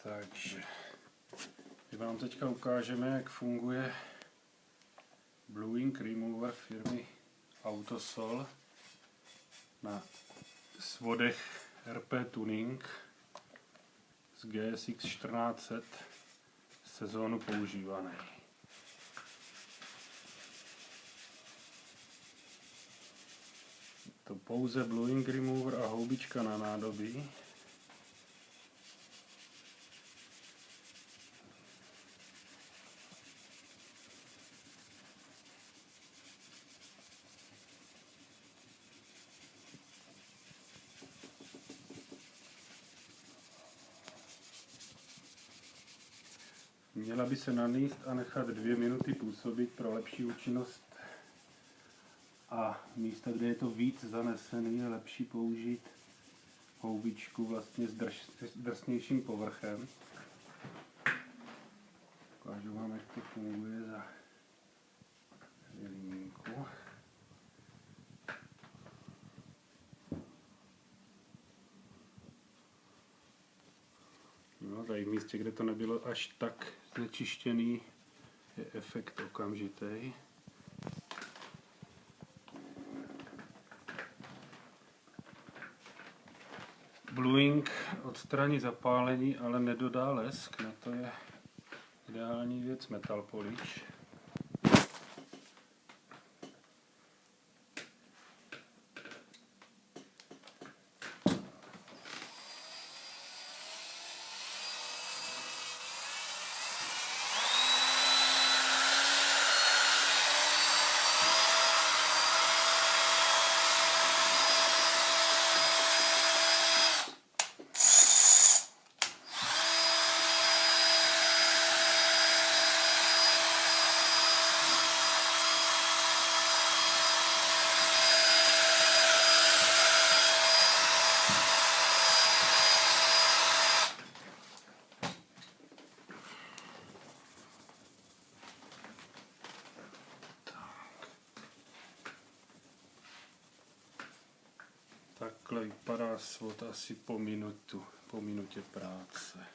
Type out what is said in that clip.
Takže my vám teďka ukážeme, jak funguje Blue Ink Remover firmy Autosol na svodech RP Tuning z GSX 1400 sezónu používaný. To pouze Blue Ink Remover a houbička na nádobí. Měla by se nanést a nechat 2 minuty působit pro lepší účinnost, a místa, kde je to víc zanesený, je lepší použít houbičku vlastně s drsnějším povrchem. Ukážu vám, jak to funguje za chvilinku. No, tady v místě, kde to nebylo až tak znečištěný, je efekt okamžitý. Blue Ink odstraní zapálení, ale nedodá lesk, na to je ideální věc Metal Polish. Takhle vypadá svod asi po minutě práce.